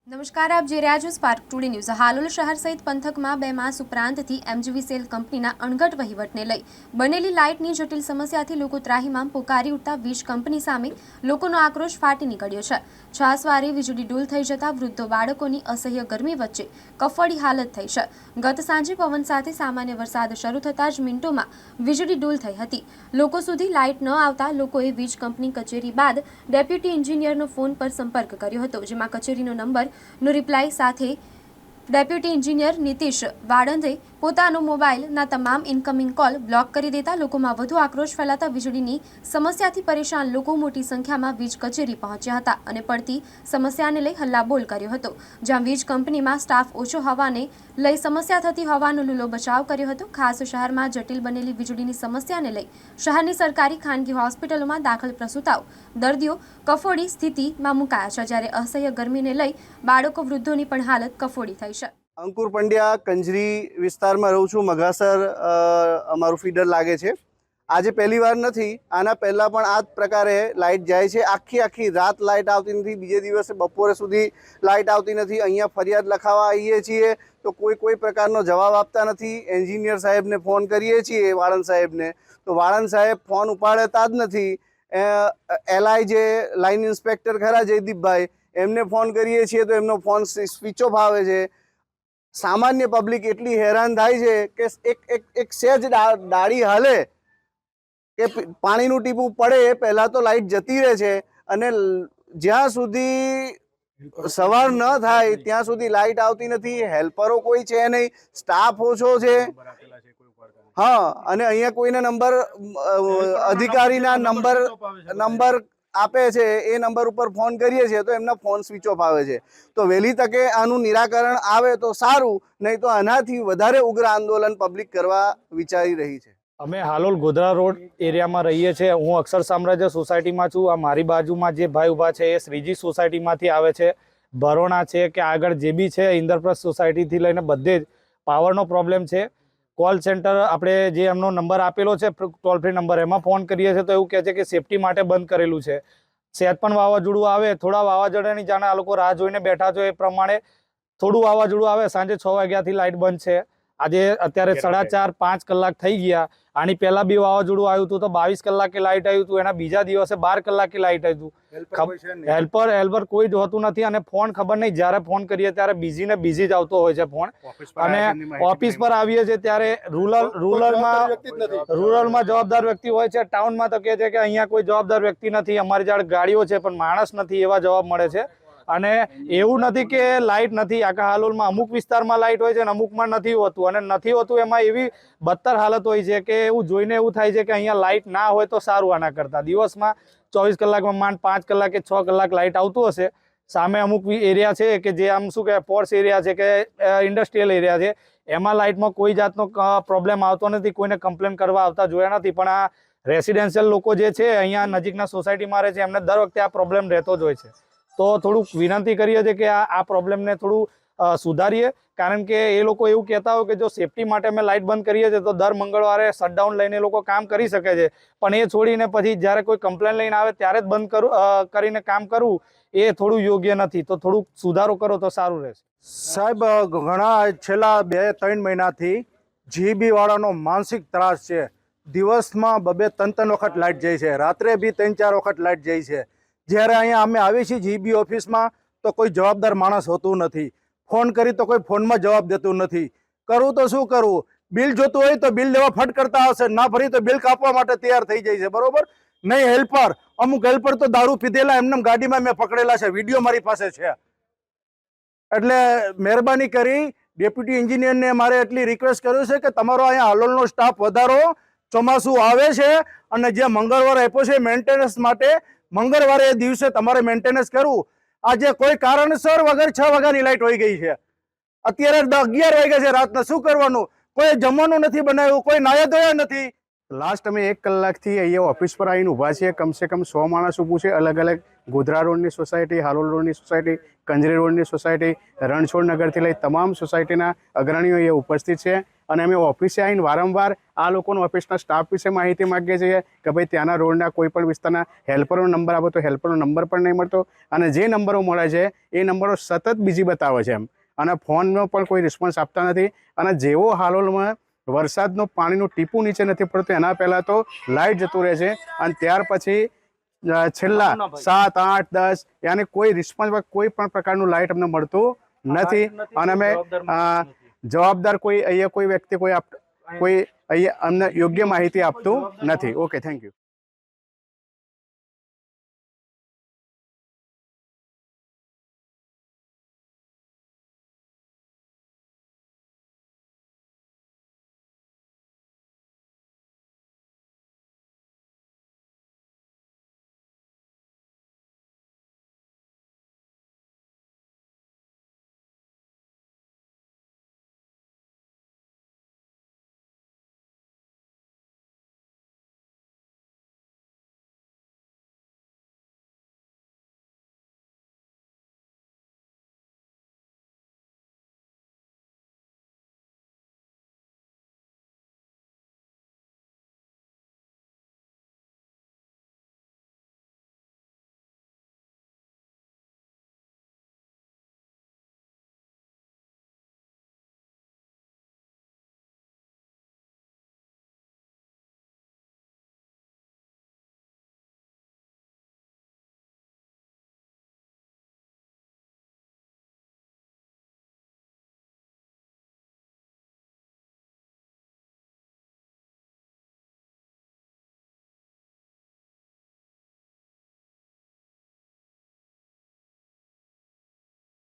નમસ્કાર, આપ જે રહ્યા છો સ્પાર્ક ટુડે ન્યૂઝ। હાલોલ શહેર સહિત પંથકમાં 2 માસ ઉપરાંતથી એમજીવીસીએલ કંપનીના અણઘડ વહીવટને લઈ બનેલી લાઇટની જટિલ સમસ્યાથી લોકો ત્રાહિમામ પોકારી ઉઠતા વીજ કંપની સામે લોકોનો આક્રોશ ફાટી નીકળ્યો છે। છાસવારે વીજળી ડૂલ થઈ જતા વૃદ્ધો બાળકોની અસહ્ય ગરમી વચ્ચે કફોડી હાલત થઈ છે। ગત સાંજે પવન સાથે સામાન્ય વરસાદ શરૂ થતાં જ મિનિટોમાં વીજળી ડૂલ થઈ હતી। લોકો સુધી લાઇટ ન આવતા લોકોએ વીજ કંપની કચેરી બાદ ડેપ્યુટી એન્જિનિયરનો ફોન પર સંપર્ક કર્યો હતો, જેમાં કચેરીનો નંબર નો રિપ્લાય સાથે ડેપ્યુટી એન્જિનિયર નીતિશ વાડંદે પોતાનો મોબાઈલના તમામ ઇનકમિંગ કોલ બ્લોક કરી દેતા લોકોમાં વધુ આક્રોશ ફેલાતા વીજળીની સમસ્યાથી પરેશાન લોકો મોટી સંખ્યામાં વીજ કચેરી પહોંચ્યા હતા અને પડતી સમસ્યાને લઈ હલ્લાબોલ કર્યો હતો। જ્યાં વીજ કંપનીમાં સ્ટાફ ઓછો હોવાને લઈ સમસ્યા થતી હોવાનો લૂલો બચાવ કર્યો હતો। ખાસ શહેરમાં જટિલ બનેલી વીજળીની સમસ્યાને લઈ શહેરની સરકારી ખાનગી હોસ્પિટલોમાં દાખલ પ્રસૂતાઓ દર્દીઓ કફોડી સ્થિતિમાં મુકાયા છે, જ્યારે અસહ્ય ગરમીને લઈ બાળકો વૃદ્ધોની પણ હાલત કફોડી થઈ છે। અંકુર પંડ્યા કંજરી વિસ્તારમાં રહું છું। મઘાસર અમારું ફીડર લાગે છે। આજે પહેલી વાર નથી, આના પહેલાં પણ આ જ પ્રકારે લાઇટ જાય છે। આખી રાત લાઇટ આવતી નથી, બીજે દિવસે બપોરે સુધી લાઇટ આવતી નથી। અહીંયા ફરિયાદ લખાવવા આવીએ છીએ તો કોઈ પ્રકારનો જવાબ આપતા નથી। એન્જિનિયર સાહેબને ફોન કરીએ છીએ, વાળંદ સાહેબને, તો વાળંદ સાહેબ ફોન ઉપાડતા જ નથી। એલઆઈ જે લાઇન ઇન્સ્પેક્ટર ખરા જયદીપભાઈ, એમને ફોન કરીએ છીએ તો એમનો ફોન સ્વિચ ઓફ આવે છે। સામાન્ય પબ્લિક એટલી હેરાન થાય છે કે એક સહેજ ડાળી હાલે કે પાણીનું ટીપું પડે પહેલાં તો લાઇટ જતી રહે છે અને જ્યાં સુધી સવાર ન થાય ત્યાં સુધી લાઇટ આવતી નથી। હેલ્પરો કોઈ છે નહીં, સ્ટાફ ઓછો છે। હા, અને અહીંયા કોઈને નંબર અધિકારીના નંબર આપે છે, એ નંબર ઉપર ફોન કરીએ છીએ તો એમના ફોન સ્વિચ ઓફ આવે છે। તો વહેલી તકે આનું નિરાકરણ આવે તો સારું, નહીં તો આનાથી વધારે ઉગ્ર આંદોલન પબ્લિક કરવા વિચારી રહી છે। અમે હાલોલ ગોધરા રોડ એરિયામાં રહીએ છીએ। હું અક્ષર સામ્રાજ્ય સોસાયટીમાં છું। આ મારી બાજુમાં જે ભાઈ ઊભા છે એ શ્રીજી સોસાયટીમાંથી આવે છે, ભરોણા છે કે આગળ જે બી છે ઇન્દ્રપ્રસ્થ સોસાયટીથી લઈને બધે જ પાવરનો પ્રોબ્લેમ છે। કોલ સેન્ટર આપણે જે એમનો નંબર આપેલો છે ટોલ ફ્રી નંબર, એમાં ફોન કરીએ છીએ તો એવું કહે છે કે સેફટી માટે બંધ કરેલું છે। સહેજ પણ વાવાઝોડું આવે, થોડા વાવાઝોડાની જાણે આ લોકો રાહ જોઈને બેઠા છો, એ પ્રમાણે થોડું વાવાઝોડું આવે સાંજે 6 વાગ્યાથી લાઇટ બંધ છે। આજે અત્યારે 4.5-5 કલાક થઈ ગયા। આની પહેલા બી વાવાઝોડું આવ્યું હતું તો 22 કલાકે લાઇટ આવ્યું હતું, એના બીજા દિવસે 12 કલાકે લાઇટ આવ્યું હતું। હેલ્પર કોઈ જ હોતું નથી અને ફોન ખબર નહીં, જ્યારે ફોન કરીએ ત્યારે બીઝી ને બીઝી જ આવતો હોય છે ફોન। અને ઓફિસ પર આવીએ છીએ ત્યારે રૂરલમાં જવાબદાર વ્યક્તિ હોય છે, ટાઉનમાં તો કહે છે કે અહીંયા કોઈ જવાબદાર વ્યક્તિ નથી, અમારી જોડે ગાડીઓ છે પણ માણસ નથી, એવા જવાબ મળે છે। અને એવું નથી કે લાઇટ નથી, આખા હાલોલમાં અમુક વિસ્તારમાં લાઇટ હોય છે અને અમુકમાં નથી હોતું, અને નથી હોતું એમાં એવી બદતર હાલત હોય છે કે એવું જોઈને એવું થાય છે કે અહીંયા લાઇટ ના હોય તો સારું। આના કરતાં દિવસમાં 24 કલાકમાં માંડ 5 કલાક કે 6 કલાક લાઇટ આવતું હશે। સામે અમુક એરિયા છે કે જે આમ શું કે પોર્સ એરિયા છે કે ઇન્ડસ્ટ્રીયલ એરિયા છે, એમાં લાઇટમાં કોઈ જાતનો પ્રોબ્લેમ આવતો નથી, કોઈને કમ્પ્લેન કરવા આવતા જોયા નથી। પણ આ રેસિડેન્શિયલ લોકો જે છે અહીંયા નજીકના સોસાયટીમાં રહે છે, એમને દર વખતે આ પ્રોબ્લેમ રહેતો જ હોય છે। તો થોડુંક વિનંતી કરીએ છીએ કે આ પ્રોબ્લેમને થોડું સુધારીએ, કારણ કે એ લોકો એવું કહેતા હોય કે જો સેફટી માટે અમે લાઇટ બંધ કરીએ છીએ તો દર મંગળવારે શટડાઉન લઈને લોકો કામ કરી શકે છે, પણ એ છોડીને પછી જ્યારે કોઈ કમ્પ્લેન લઈને આવે ત્યારે જ બંધ કરીને કામ કરવું એ થોડું યોગ્ય નથી। તો થોડુંક સુધારો કરો તો સારું રહેશે। સાહેબ, ઘણા છેલ્લા 2-3 મહિનાથી જીબી વાળાનો માનસિક ત્રાસ છે। દિવસમાં 2-3 વખત લાઇટ જાય છે, રાત્રે બી 3-4 વખત લાઇટ જાય છે। જ્યારે અહીંયા અમે આવીએ છીએ જીબી ઓફિસમાં તો કોઈ જવાબદાર માણસ હોતું નથી, ફોન કરી તો કોઈ ફોનમાં જવાબ દેતું નથી। કરવું તો શું કરવું? બિલ જોતું હોય તો બિલ લેવા ફટ કરતા આવશે, ના ભરી તો બિલ કાપવા માટે તૈયાર થઈ જાય છે, બરોબર? નહીં હેલ્પર, અમુક હેલ્પર તો દારૂ પીધેલા એમને ગાડીમાં મેં પકડેલા છે, વિડીયો મારી પાસે છે। એટલે મહેરબાની કરી ડેપ્યુટી એન્જિનિયરને મારે એટલી રિક્વેસ્ટ કર્યું છે કે તમારો અહીંયા હાલોલનો સ્ટાફ વધારો। ચોમાસું આવે છે અને જે મંગળવાર આપ્યો છે મેન્ટેનન્સ માટે, મંગળવારે એ દિવસે તમારે મેન્ટેનન્સ કરવું। આજે કોઈ કારણસર વગર 6 વાગ્યાની લાઇટ હોઈ ગઈ છે, અત્યારે 11 વાગ્યા છે રાતના, શું કરવાનું? કોઈ જમવાનું નથી બનાવ્યું, કોઈ નાયા ધોયા નથી। લાસ્ટ અમે 1 કલાકથી અહીંયા ઓફિસ પર આવીને ઊભા છીએ। કમસે કમ 100 માણસ ઊભું છે, અલગ અલગ ગોધરા રોડની સોસાયટી, હાલોલ રોડની સોસાયટી, કંજરી રોડની સોસાયટી, રણછોડ નગરથી લઈ તમામ સોસાયટીના અગ્રણીઓ અહીંયા ઉપસ્થિત છે। અને અમે ઓફિસે આવીને વારંવાર આ લોકોનો ઓફિસના સ્ટાફ વિશે માહિતી માગીએ છીએ કે ભાઈ ત્યાંના રોડના કોઈ પણ વિસ્તારના હેલ્પરનો નંબર આપો, તો હેલ્પરનો નંબર પણ નહીં મળતો, અને જે નંબરો મળે છે એ નંબરો સતત બીજી બતાવે છે એમ, અને ફોનનો પણ કોઈ રિસ્પોન્સ આપતા નથી. અને જેવો હાલોલમાં વરસાદનું પાણીનું ટીપું નીચે નથી પડતું એના પહેલાં તો લાઇટ જતું રહે છે, અને ત્યાર પછી છેલ્લા 7, 8, 10 યાની કોઈ રિસ્પોન્સ, કોઈ પણ પ્રકારનું લાઇટ અમને મળતું નથી. અને અમે જવાબદાર કોઈ અહીંયા કોઈ વ્યક્તિ કોઈ અહીંયા અમને યોગ્ય માહિતી આપતું નથી. Okay, thank you.